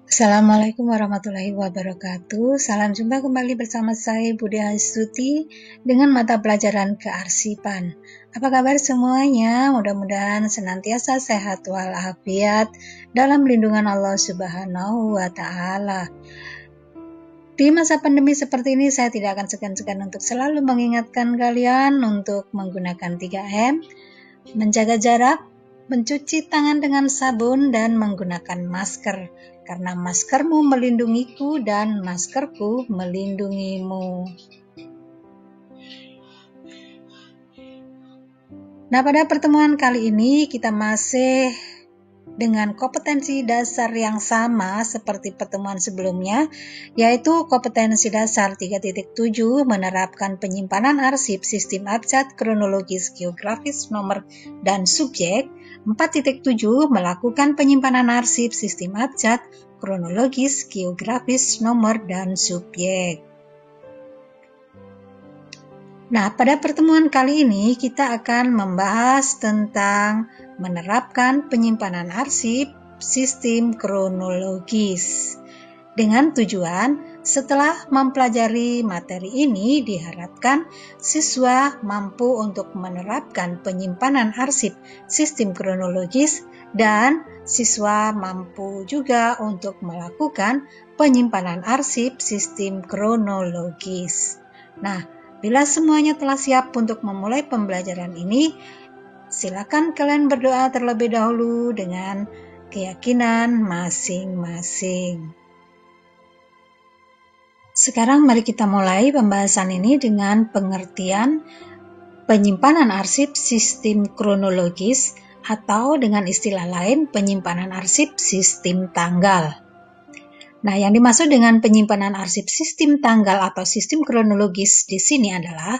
Assalamualaikum warahmatullahi wabarakatuh. Salam jumpa kembali bersama saya Budi Astuti dengan mata pelajaran kearsipan. Apa kabar semuanya? Mudah-mudahan senantiasa sehat walafiat dalam lindungan Allah Subhanahu wa Ta'ala. Di masa pandemi seperti ini, saya tidak akan segan-segan untuk selalu mengingatkan kalian untuk menggunakan 3M, menjaga jarak, mencuci tangan dengan sabun, dan menggunakan masker. Karena maskermu melindungiku dan maskerku melindungimu. Nah, pada pertemuan kali ini kita masih dengan kompetensi dasar yang sama seperti pertemuan sebelumnya, yaitu kompetensi dasar 3.7 menerapkan penyimpanan arsip sistem abjad kronologis geografis nomor dan subjek, 4.7 melakukan penyimpanan arsip sistem abjad kronologis geografis nomor dan subjek. Nah, pada pertemuan kali ini kita akan membahas tentang menerapkan penyimpanan arsip sistem kronologis. Dengan tujuan, setelah mempelajari materi ini, diharapkan siswa mampu untuk menerapkan penyimpanan arsip sistem kronologis dan siswa mampu juga untuk melakukan penyimpanan arsip sistem kronologis. Nah, bila semuanya telah siap untuk memulai pembelajaran ini, silakan kalian berdoa terlebih dahulu dengan keyakinan masing-masing. Sekarang mari kita mulai pembahasan ini dengan pengertian penyimpanan arsip sistem kronologis atau dengan istilah lain penyimpanan arsip sistem tanggal. Nah, yang dimaksud dengan penyimpanan arsip sistem tanggal atau sistem kronologis di sini adalah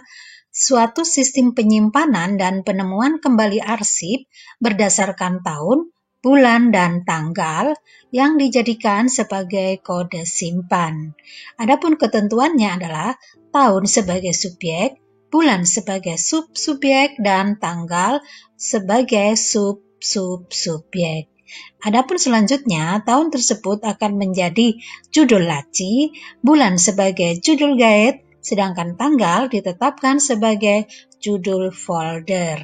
suatu sistem penyimpanan dan penemuan kembali arsip berdasarkan tahun, bulan, dan tanggal yang dijadikan sebagai kode simpan. Adapun ketentuannya adalah tahun sebagai subjek, bulan sebagai sub-subjek, dan tanggal sebagai sub-sub-subjek. Adapun selanjutnya, tahun tersebut akan menjadi judul laci, bulan sebagai judul guide, sedangkan tanggal ditetapkan sebagai judul folder.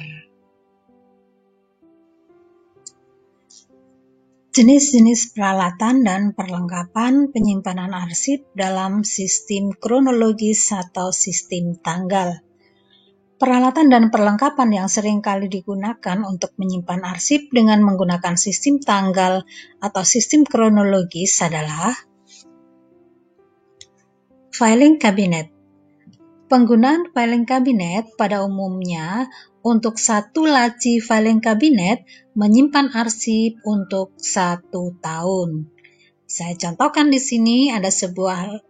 Jenis-jenis peralatan dan perlengkapan penyimpanan arsip dalam sistem kronologis atau sistem tanggal. Peralatan dan perlengkapan yang sering kali digunakan untuk menyimpan arsip dengan menggunakan sistem tanggal atau sistem kronologis adalah filing cabinet. Penggunaan filing cabinet pada umumnya untuk satu laci filing cabinet menyimpan arsip untuk 1 tahun. Saya contohkan di sini ada sebuah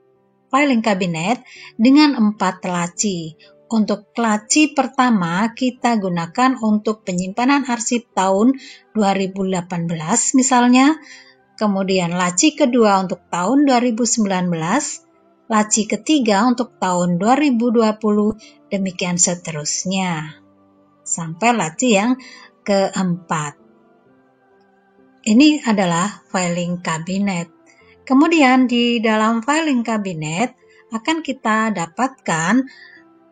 filing cabinet dengan 4 laci. Untuk laci pertama kita gunakan untuk penyimpanan arsip tahun 2018 misalnya, kemudian laci kedua untuk tahun 2019, laci ketiga untuk tahun 2020, demikian seterusnya, sampai laci yang keempat. Ini adalah filing cabinet. Kemudian di dalam filing cabinet akan kita dapatkan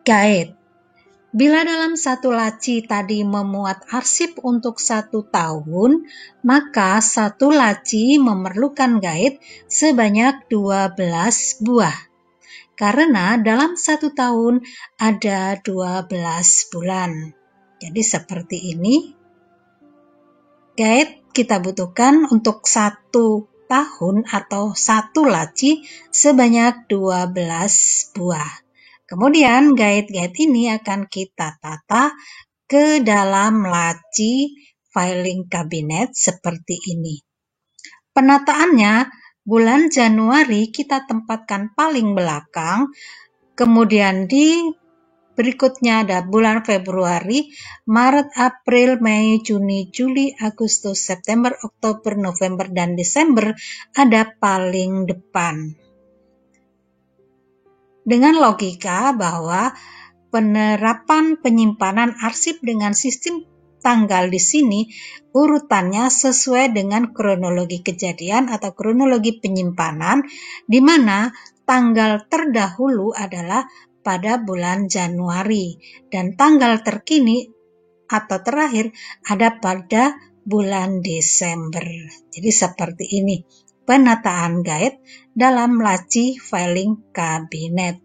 guide. Bila dalam satu laci tadi memuat arsip untuk 1 tahun, maka satu laci memerlukan guide sebanyak 12 buah. Karena dalam 1 tahun ada 12 bulan. Jadi seperti ini. Guide kita butuhkan untuk 1 tahun atau 1 laci sebanyak 12 buah. Kemudian guide-guide ini akan kita tata ke dalam laci filing cabinet seperti ini. Penataannya, bulan Januari kita tempatkan paling belakang, kemudian di berikutnya ada bulan Februari, Maret, April, Mei, Juni, Juli, Agustus, September, Oktober, November, dan Desember ada paling depan. Dengan logika bahwa penerapan penyimpanan arsip dengan sistem tanggal di sini urutannya sesuai dengan kronologi kejadian atau kronologi penyimpanan, di mana tanggal terdahulu adalah pada bulan Januari dan tanggal terkini atau terakhir ada pada bulan Desember. Jadi seperti ini penataan guide dalam laci filing kabinet.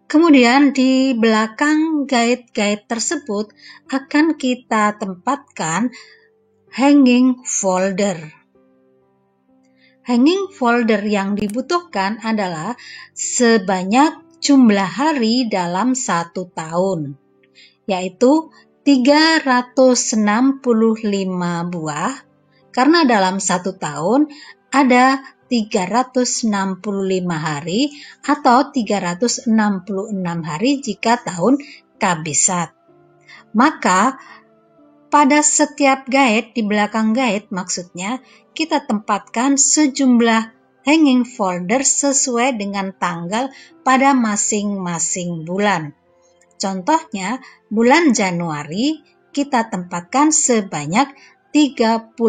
Kemudian di belakang guide-guide tersebut akan kita tempatkan hanging folder. Hanging folder yang dibutuhkan adalah sebanyak jumlah hari dalam 1 tahun, yaitu 365 buah, karena dalam 1 tahun ada 365 hari atau 366 hari jika tahun kabisat. Maka pada setiap guide, di belakang guide maksudnya, kita tempatkan sejumlah hanging folder sesuai dengan tanggal pada masing-masing bulan. Contohnya, bulan Januari kita tempatkan sebanyak 31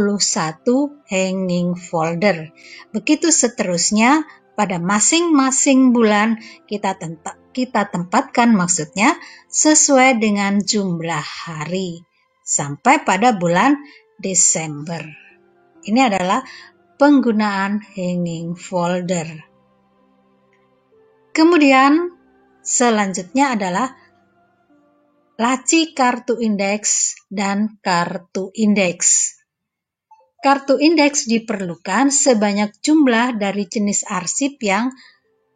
hanging folder. Begitu seterusnya, pada masing-masing bulan kita tempatkan maksudnya sesuai dengan jumlah hari sampai pada bulan Desember. Ini adalah penggunaan hanging folder. Kemudian selanjutnya adalah laci kartu indeks dan kartu indeks. Kartu indeks diperlukan sebanyak jumlah dari jenis arsip yang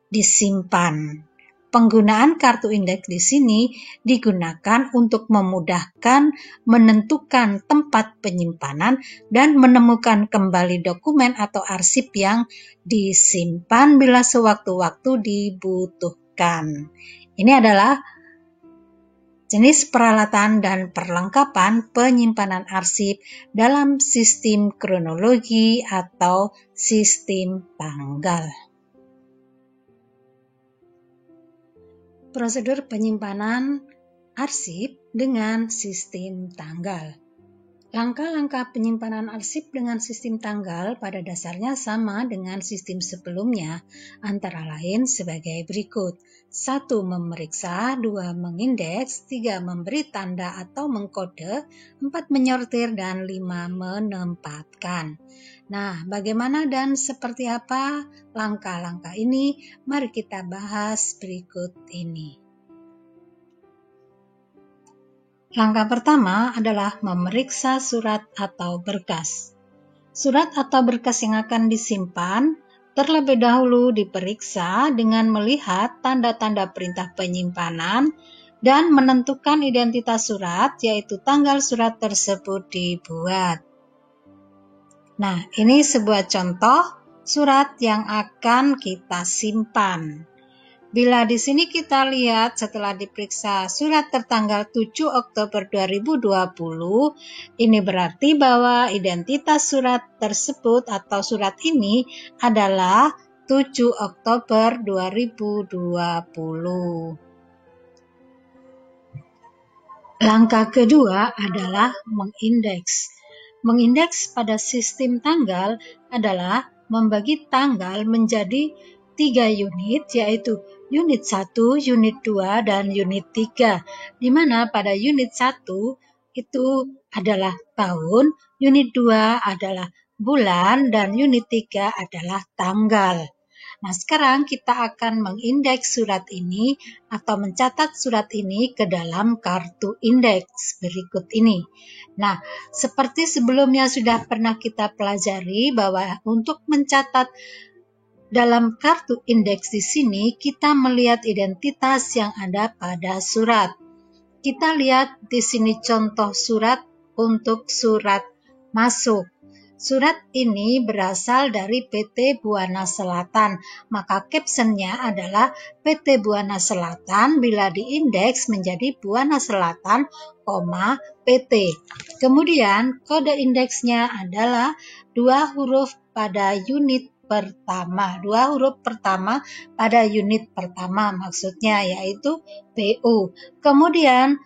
disimpan. Penggunaan kartu indeks di sini digunakan untuk memudahkan menentukan tempat penyimpanan dan menemukan kembali dokumen atau arsip yang disimpan bila sewaktu-waktu dibutuhkan. Ini adalah jenis peralatan dan perlengkapan penyimpanan arsip dalam sistem kronologi atau sistem tanggal. Prosedur penyimpanan arsip dengan sistem tanggal. Langkah-langkah penyimpanan arsip dengan sistem tanggal pada dasarnya sama dengan sistem sebelumnya, antara lain sebagai berikut. 1. Memeriksa, 2. Mengindeks, 3. Memberi tanda atau mengkode, 4. Menyortir, dan 5. Menempatkan. Nah, bagaimana dan seperti apa langkah-langkah ini? Mari kita bahas berikut ini. Langkah pertama adalah memeriksa surat atau berkas. Surat atau berkas yang akan disimpan terlebih dahulu diperiksa dengan melihat tanda-tanda perintah penyimpanan dan menentukan identitas surat, yaitu tanggal surat tersebut dibuat. Nah, ini sebuah contoh surat yang akan kita simpan. Bila di sini kita lihat setelah diperiksa surat tertanggal 7 Oktober 2020, ini berarti bahwa identitas surat tersebut atau surat ini adalah 7 Oktober 2020. Langkah kedua adalah mengindeks. Mengindeks pada sistem tanggal adalah membagi tanggal menjadi 3 unit, yaitu unit 1, unit 2, dan unit 3, di mana pada unit 1 itu adalah tahun, unit 2 adalah bulan, dan unit 3 adalah tanggal. Nah, sekarang kita akan mengindeks surat ini atau mencatat surat ini ke dalam kartu indeks berikut ini. Nah, seperti sebelumnya sudah pernah kita pelajari bahwa untuk mencatat dalam kartu indeks di sini, kita melihat identitas yang ada pada surat. Kita lihat di sini contoh surat untuk surat masuk. Surat ini berasal dari PT Buana Selatan, maka captionnya adalah PT Buana Selatan bila diindeks menjadi Buana Selatan, PT. Kemudian kode indeksnya adalah 2 huruf pada unit pertama, 2 huruf pertama pada unit pertama maksudnya, yaitu PU. Kemudian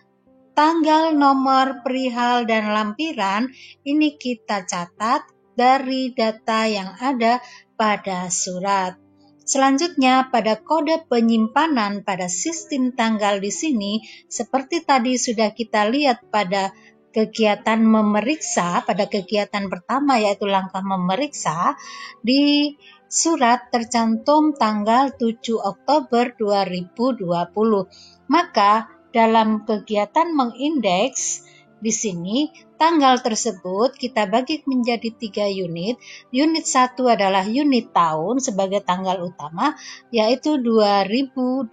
tanggal, nomor, perihal, dan lampiran ini kita catat dari data yang ada pada surat. Selanjutnya, pada kode penyimpanan pada sistem tanggal di sini, seperti tadi sudah kita lihat pada kegiatan memeriksa, pada kegiatan pertama yaitu langkah memeriksa, di surat tercantum tanggal 7 Oktober 2020. Maka dalam kegiatan mengindeks di sini tanggal tersebut kita bagi menjadi 3 unit. Unit 1 adalah unit tahun sebagai tanggal utama yaitu 2020.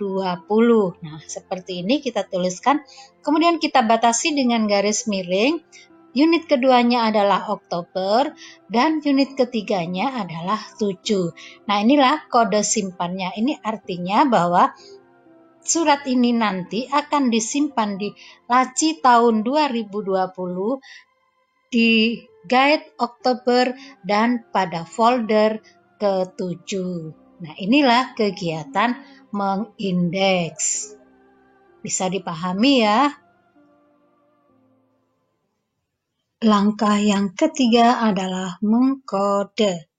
Nah, seperti ini kita tuliskan. Kemudian kita batasi dengan garis miring. Unit keduanya adalah Oktober dan unit ketiganya adalah 7. Nah, inilah kode simpannya. Ini artinya bahwa surat ini nanti akan disimpan di laci tahun 2020 di guide Oktober dan pada folder ke-7. Nah, inilah kegiatan mengindeks. Bisa dipahami ya? Langkah yang ketiga adalah mengkode.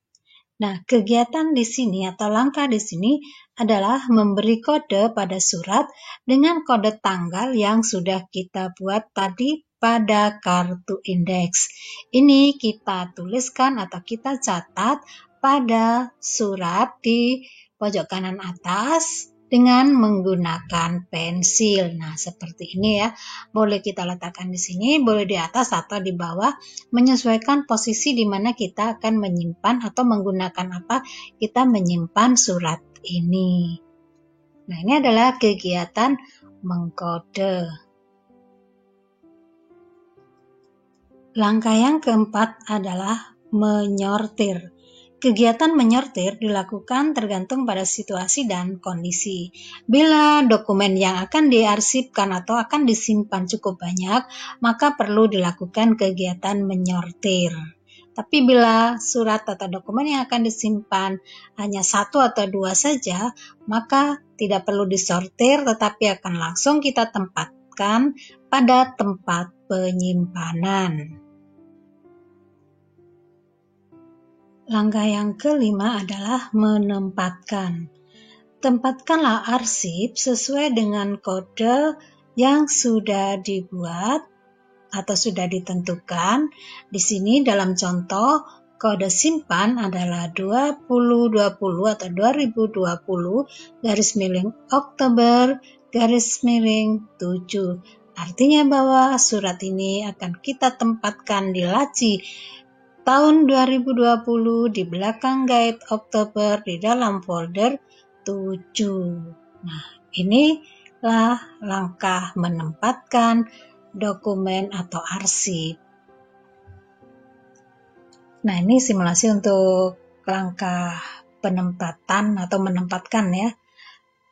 Nah, kegiatan di sini atau langkah di sini adalah memberi kode pada surat dengan kode tanggal yang sudah kita buat tadi pada kartu indeks. Ini kita tuliskan atau kita catat pada surat di pojok kanan atas dengan menggunakan pensil. Nah, seperti ini ya. Boleh kita letakkan di sini, boleh di atas atau di bawah, menyesuaikan posisi di mana kita akan menyimpan atau menggunakan apa kita menyimpan surat ini. Nah, ini adalah kegiatan mengkode. Langkah yang keempat adalah menyortir. Kegiatan menyortir dilakukan tergantung pada situasi dan kondisi. Bila dokumen yang akan diarsipkan atau akan disimpan cukup banyak, maka perlu dilakukan kegiatan menyortir. Tapi bila surat atau dokumen yang akan disimpan hanya 1 atau 2 saja, maka tidak perlu disortir, tetapi akan langsung kita tempatkan pada tempat penyimpanan. Langkah yang kelima adalah menempatkan. Tempatkanlah arsip sesuai dengan kode yang sudah dibuat atau sudah ditentukan. Di sini dalam contoh, kode simpan adalah 2020 atau 2020 garis miring Oktober garis miring 7. Artinya bahwa surat ini akan kita tempatkan di laci tahun 2020 di belakang guide Oktober di dalam folder 7. Nah, inilah langkah menempatkan dokumen atau arsip. Nah, ini simulasi untuk langkah penempatan atau menempatkan ya.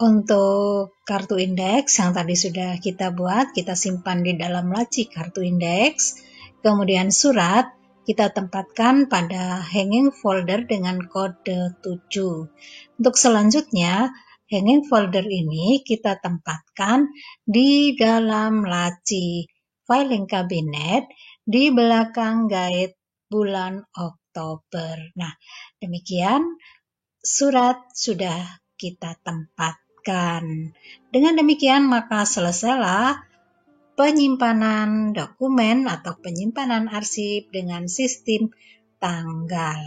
Untuk kartu indeks yang tadi sudah kita buat, kita simpan di dalam laci kartu indeks. Kemudian surat kita tempatkan pada hanging folder dengan kode 7. Untuk selanjutnya, hanging folder ini kita tempatkan di dalam laci filing cabinet di belakang guide bulan Oktober. Nah, demikian surat sudah kita tempatkan. Dengan demikian maka selesailah penyimpanan dokumen atau penyimpanan arsip dengan sistem tanggal.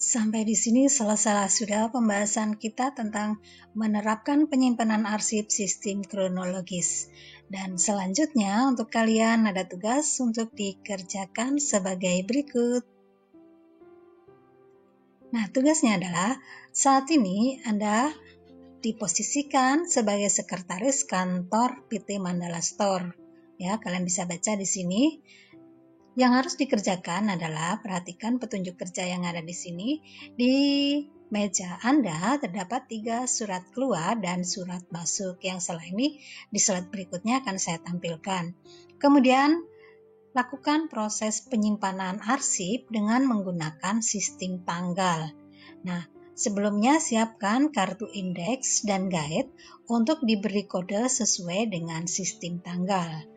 Sampai di sini selesai sudah pembahasan kita tentang menerapkan penyimpanan arsip sistem kronologis. Dan selanjutnya untuk kalian ada tugas untuk dikerjakan sebagai berikut. Nah, tugasnya adalah saat ini Anda diposisikan sebagai sekretaris kantor PT Mandala Store. Ya, kalian bisa baca di sini. Yang harus dikerjakan adalah perhatikan petunjuk kerja yang ada di sini. Di meja Anda terdapat 3 surat keluar dan surat masuk yang setelah ini di slide berikutnya akan saya tampilkan. Kemudian lakukan proses penyimpanan arsip dengan menggunakan sistem tanggal. Nah, Sebelumnya siapkan kartu indeks dan guide untuk diberi kode sesuai dengan sistem tanggal.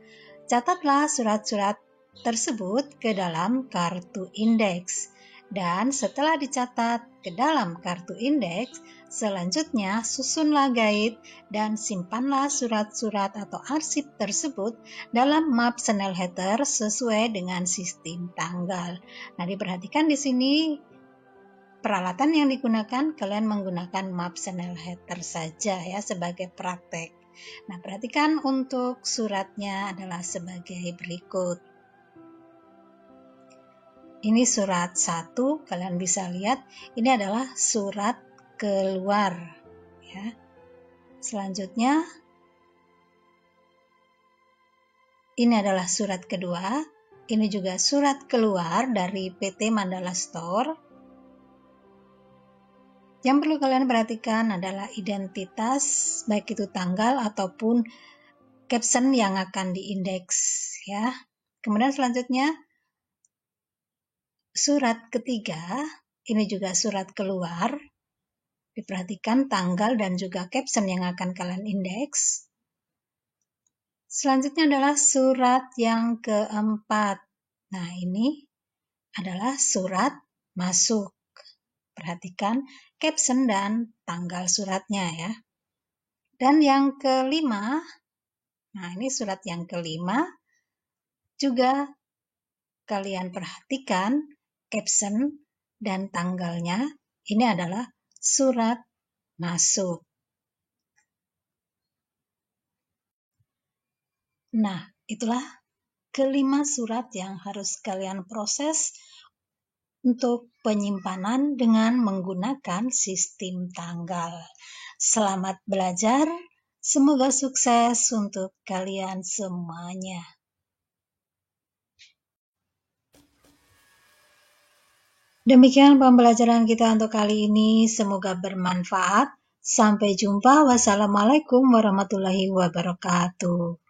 Catatlah surat-surat tersebut ke dalam kartu indeks. Dan setelah dicatat ke dalam kartu indeks, selanjutnya susunlah guide dan simpanlah surat-surat atau arsip tersebut dalam map Snellheader sesuai dengan sistem tanggal. Nah, diperhatikan di sini peralatan yang digunakan, kalian menggunakan map Snellheader saja ya sebagai praktek. Nah, perhatikan untuk suratnya adalah sebagai berikut. Ini surat 1, kalian bisa lihat ini adalah surat keluar ya. Selanjutnya ini adalah surat kedua, ini juga surat keluar dari PT Mandala Store. Yang perlu kalian perhatikan adalah identitas, baik itu tanggal ataupun caption yang akan diindeks ya. Kemudian selanjutnya surat ketiga, ini juga surat keluar. Diperhatikan tanggal dan juga caption yang akan kalian indeks. Selanjutnya adalah surat yang keempat. Nah, ini adalah surat masuk. Perhatikan caption dan tanggal suratnya ya. Dan yang kelima, nah ini surat yang kelima, juga kalian perhatikan caption dan tanggalnya, ini adalah surat masuk. Nah, itulah kelima surat yang harus kalian proses untuk penyimpanan dengan menggunakan sistem tanggal. Selamat belajar, semoga sukses untuk kalian semuanya. Demikian pembelajaran kita untuk kali ini, semoga bermanfaat. Sampai jumpa, wassalamualaikum warahmatullahi wabarakatuh.